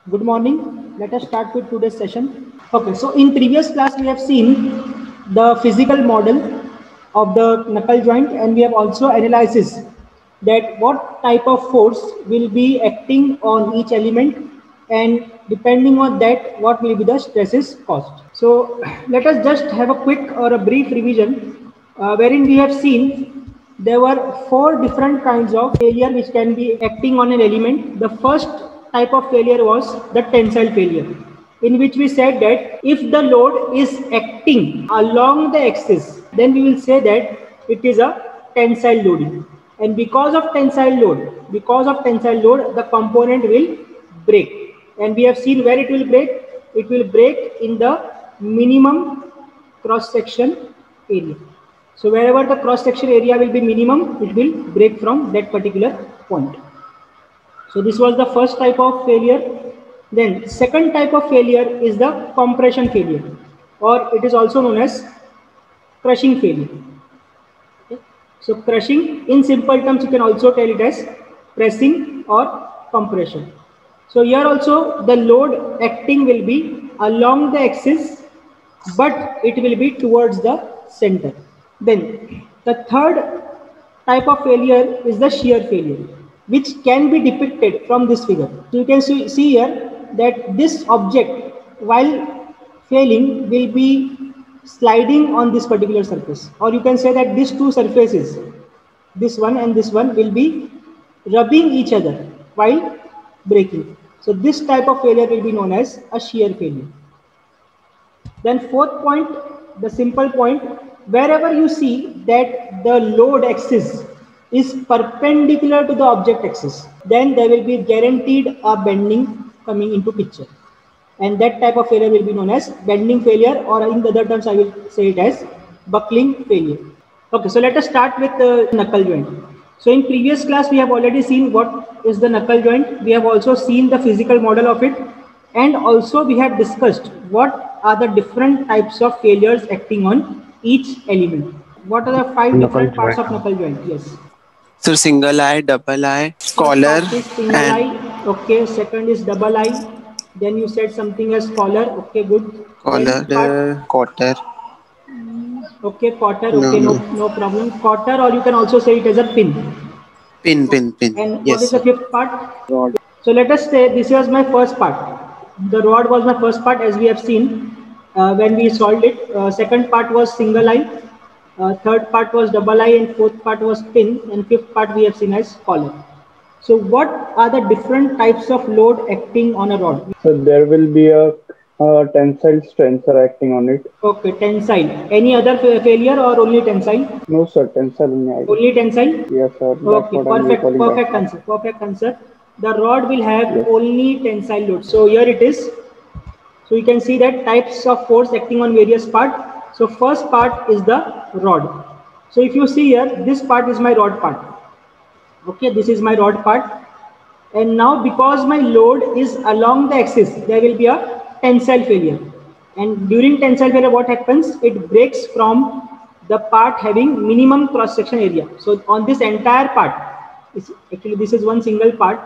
Good morning. Let us start with today's session. Okay, so in previous class we have seen the physical model of the knuckle joint, and we have also analysis that what type of force will be acting on each element, and depending on that what will be the stresses caused. So let us just have a quick or a brief revision wherein we have seen there were four different kinds of failure which can be acting on an element. The first type of failure was the tensile failure, in which we said that if the load is acting along the axis, then we will say that it is a tensile loading. And because of tensile load, the component will break. And we have seen where it will break. It will break in the minimum cross section area. So wherever the cross section area will be minimum, it will break from that particular point. So this was the first type of failure. Then second type of failure is the compression failure, or it is also known as crushing failure. Okay. So crushing, in simple terms, you can also tell it as pressing or compression. So here also the load acting will be along the axis, but it will be towards the center. Then the third type of failure is the shear failure, which can be depicted from this figure. So you can see here that this object, while failing, will be sliding on this particular surface, or you can say that these two surfaces, this one and this one, will be rubbing each other while breaking. So this type of failure will be known as a shear failure. Then fourth point, the simple point, wherever you see that the load axis is perpendicular to the object axis, then there will be guaranteed a bending coming into picture. And that type of failure will be known as bending failure, or in the other terms I will say it as buckling failure. Okay, so let us start with the knuckle joint. So in previous class we have already seen what is the knuckle joint. We have also seen the physical model of it, and also we have discussed what are the different types of failures acting on each element. What are the five Knuckle different parts joint. of knuckle joint? Yes. So single eye, double eye, First collar, part is single and eye. Okay. Second is double eye. Then you said something as collar. Okay, good. collar, Then part. quarter. Okay, quarter. No, Okay, no, no. no problem. Quarter, or you can also say it as a pin. Pin. And what Yes, is the sir. fifth part? Rod. So let us say this was my first part. The rod was my first part, as we have seen when we solved it. Second part was single eye. Third part was double eye, and fourth part was pin, and fifth part we have seen as collar. So what are the different types of load acting on a rod? So there will be a tensile strength acting on it. Okay, tensile. Any other failure or only tensile? No, sir, tensile only I do. Only tensile? Yes, sir, that's Okay, what I'm perfect, recalling right perfect now. answer, perfect answer. The rod will have Yes. only tensile load. So here it is. So you can see that types of force acting on various parts. So first part is the rod. So if you see here, this part is my rod part. Okay, this is my rod part. And now because my load is along the axis, there will be a tensile failure. And during tensile failure, what happens? It breaks from the part having minimum cross section area. So on this entire part, actually this is one single part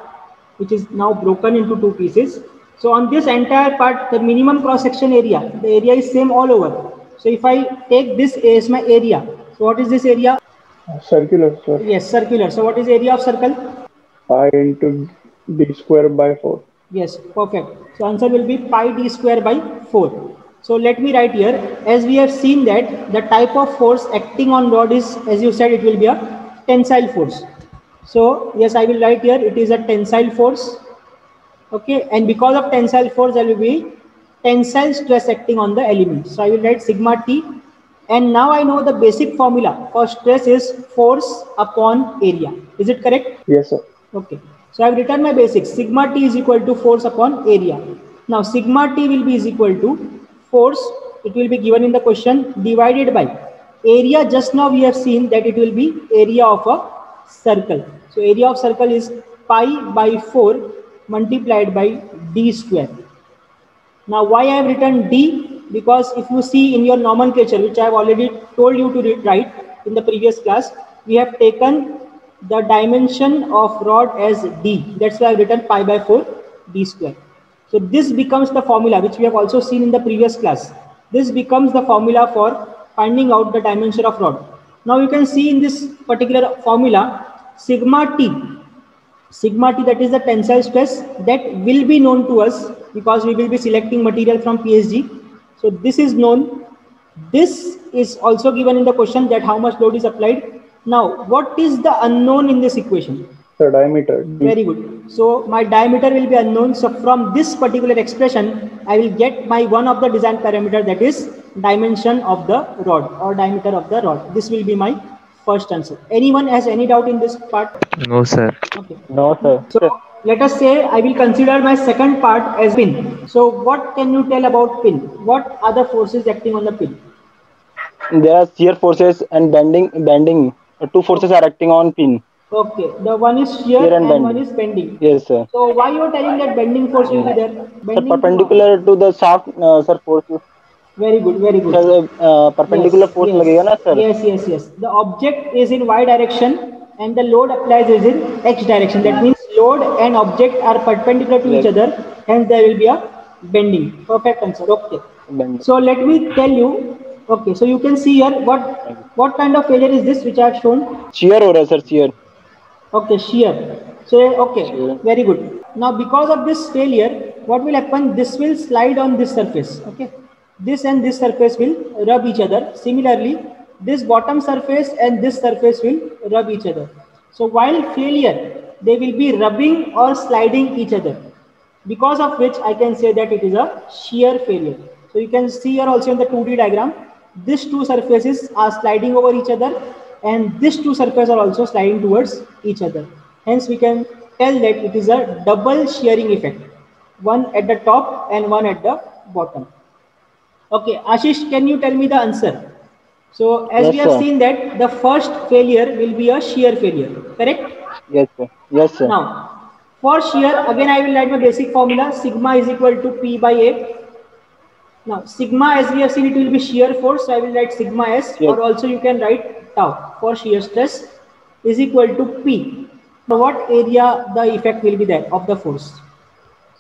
which is now broken into two pieces. So on this entire part, the minimum cross section area, the area is same all over. So if I take this as my area, so what is this area? Circular, sir. Yes, circular. So what is area of circle? Pi into d square by 4. Yes, perfect. So answer will be pi d square by 4. So let me write here, as we have seen that the type of force acting on rod is, as you said, it will be a tensile force. So yes, I will write here, it is a tensile force. Okay, and because of tensile force, there will be tensile stress acting on the element. So I will write sigma T. And now I know the basic formula for stress is force upon area. Is it correct? Yes, sir. Okay. So I have written my basics. Sigma T is equal to force upon area. Now sigma T will be is equal to force. It will be given in the question divided by area. Just now we have seen that it will be area of a circle. So area of circle is pi by 4 multiplied by d square. Now why I have written d? Because if you see in your nomenclature, which I have already told you to write in the previous class, we have taken the dimension of rod as d. That's why I have written pi by 4 d square. So this becomes the formula which we have also seen in the previous class. This becomes the formula for finding out the dimension of rod. Now you can see in this particular formula, sigma T, that is the tensile stress that will be known to us because we will be selecting material from PSG. So this is known. This is also given in the question that how much load is applied. Now, what is the unknown in this equation? The diameter. D. Very good. So my diameter will be unknown. So from this particular expression, I will get my one of the design parameter, that is dimension of the rod or diameter of the rod. This will be my first answer. Anyone has any doubt in this part? No, sir. Okay. No, sir. So let us say I will consider my second part as pin. So what can you tell about pin? What are the forces acting on the pin? There are shear forces and bending. Two forces are acting on pin. Okay, the one is shear and one is bending. Yes, sir. So why you are telling that bending force will be there? Sir, perpendicular to the shaft, sir, force. Very good, very good. Sir, perpendicular force लगेगा ना, sir? Yes. The object is in y direction and the load applies is in x direction. That means load and object are perpendicular to each other. Hence there will be a bending. Perfect answer. Okay. Bending. So let me tell you. Okay, so you can see here what kind of failure is this which I have shown? Shear हो रहा है, sir, shear. Okay, shear. So okay, very good. Now because of this failure, what will happen? This will slide on this surface. Okay, this and this surface will rub each other. Similarly, this bottom surface and this surface will rub each other. So while failure, they will be rubbing or sliding each other, because of which I can say that it is a shear failure. So you can see here also in the 2D diagram, these two surfaces are sliding over each other and these two surfaces are also sliding towards each other. Hence we can tell that it is a double shearing effect, one at the top and one at the bottom. Okay, Ashish, can you tell me the answer? So as we have seen that the first failure will be a shear failure, correct? Yes, sir. Yes, sir. Now, for shear, again I will write my basic formula, sigma is equal to P by A. Now, sigma, as we have seen, it will be shear force, so I will write sigma S, or also you can write tau for shear stress is equal to P. So what area the effect will be there of the force?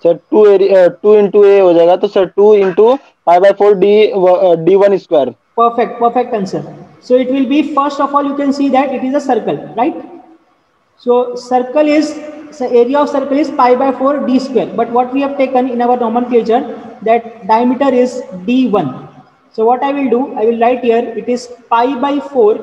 Sir, 2 into A हो जाएगा, तो sir 2 into pi by 4 D1 square. Perfect answer. So it will be, first of all, you can see that it is a circle, right? So circle is, so area of circle is pi by 4 d square. But what we have taken in our nomenclature, that diameter is d1. So what I will do, I will write here, it is pi by 4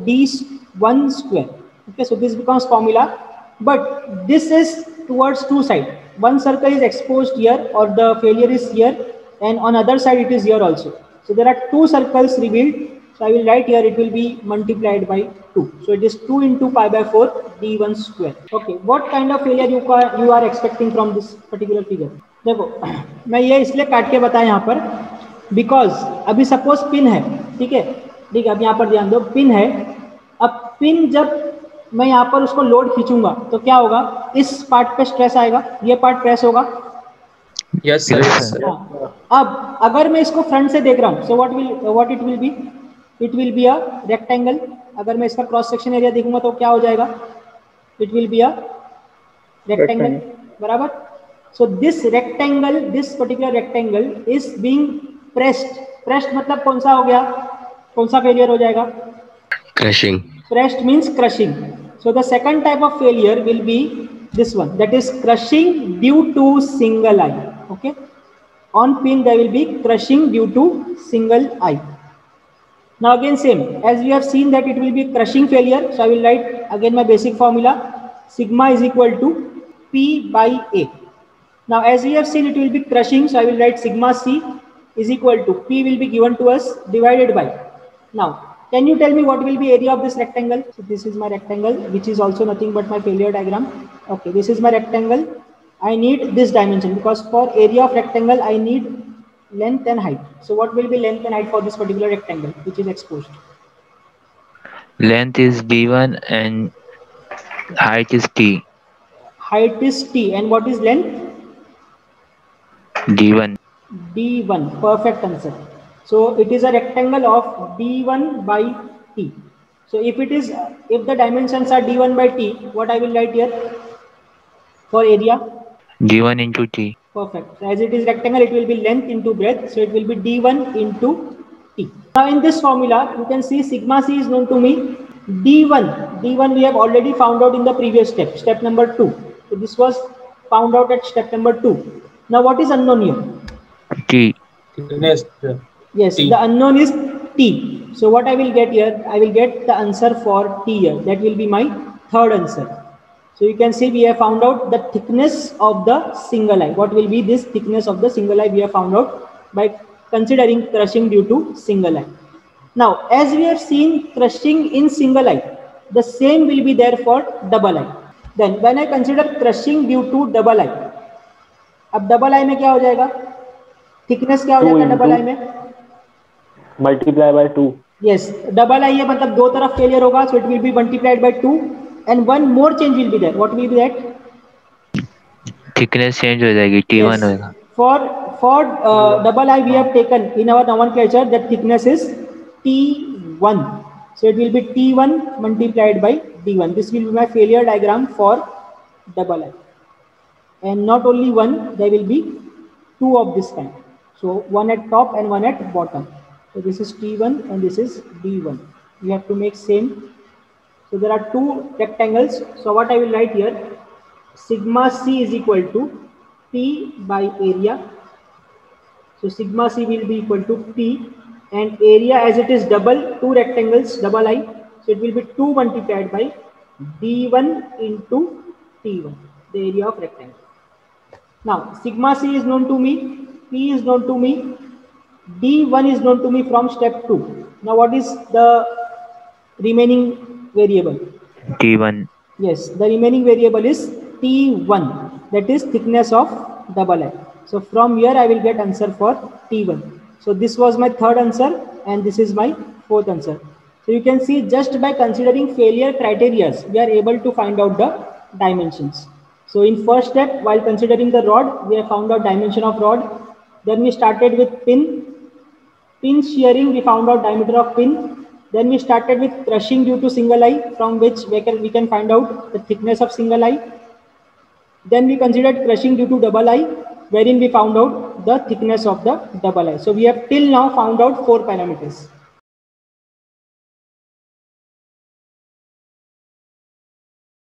d1 square. Okay, so this becomes formula. But this is towards two sides. One circle is exposed here, or the failure is here, and on other side it is here also. So there are two circles revealed. So I will write here, it will be multiplied by 2. So it is 2 into pi by 4 d1 square. Okay, what kind of failure you are expecting from this particular figure? देखो, मैं ये इसलिए काट के बताया यहाँ पर, because अभी सपोज पिन है, ठीक है, अब यहाँ पर ध्यान दो, पिन है. अब पिन जब मैं यहाँ पर उसको लोड खींचूंगा तो क्या होगा, इस पार्ट पे स्ट्रेस आएगा, ये पार्ट प्रेस होगा. Yes, sir. अब अगर मैं इसको फ्रंट से देख रहा हूँ, so what it will be? It will be a rectangle. अगर मैं इसका क्रॉस सेक्शन एरिया देखूंगा तो क्या हो जाएगा? It will be a rectangle. बराबर? So this rectangle, this particular rectangle is being pressed. Pressed मतलब कौन सा हो गया? कौन सा failure हो जाएगा? Crushing. Pressed means crushing. So the second type of failure will be this one, that is crushing due to single eye. Okay. On pin there will be crushing due to single eye. Now again same, as we have seen that it will be crushing failure, so I will write again my basic formula, sigma is equal to P by A. Now as we have seen it will be crushing, so I will write sigma C is equal to P will be given to us divided by. Now can you tell me what will be area of this rectangle? So this is my rectangle, which is also nothing but my failure diagram. Okay, this is my rectangle. I need this dimension because for area of rectangle I need length and height. So what will be length and height for this particular rectangle which is exposed? Length is d1 and height is t. Height is t, and what is length? d1. d1. Perfect answer. So it is a rectangle of d1 by t. So if the dimensions are d1 by t, what I will write here for area? D1 into T. Perfect. So as it is rectangle, it will be length into breadth. So it will be D1 into T. Now in this formula, you can see sigma C is known to me. D1 we have already found out in the previous step, step number 2. So this was found out at step number 2. Now what is unknown here? T. Thickness. Yes, T. the unknown is T. So what I will get here? I will get the answer for T here. That will be my third answer. So you can see we have found out the thickness of the single eye. What will be this thickness of the single eye? We have found out by considering crushing due to single eye. Now, as we have seen crushing in single eye, the same will be there for double eye. Then when I consider crushing due to double eye, अब double eye में क्या हो जाएगा? Thickness क्या हो जाएगा double eye में? Multiply by 2. Yes, double eye है मतलब दो तरफ failure होगा, so it will be multiplied by 2. And one more change will be there. What will be that? Thickness change हो जाएगी, T1 Yes. होगा. For double eye, we have taken in our nomenclature that thickness is T1. So it will be T1 multiplied by D1. This will be my failure diagram for double eye. And not only one, there will be two of this kind. So one at top and one at bottom. So this is T1 and this is D1. We have to make same. So there are two rectangles. So what I will write here, sigma C is equal to P by area. So sigma C will be equal to P, and area as it is double, two rectangles, double eye. So it will be 2 multiplied by D1 into T1, the area of rectangle. Now sigma C is known to me, P is known to me, D1 is known to me from step 2. Now what is the remaining variable? T1. Yes, the remaining variable is T1, that is thickness of double eye. So from here I will get answer for T1. So this was my third answer and this is my fourth answer. So you can see just by considering failure criteria, we are able to find out the dimensions. So in first step, while considering the rod, we have found out dimension of rod. Then we started with pin shearing, we found out diameter of pin. Then we started with crushing due to single eye, from which we can find out the thickness of single eye. Then we considered crushing due to double eye, wherein we found out the thickness of the double eye. So we have till now found out 4 parameters.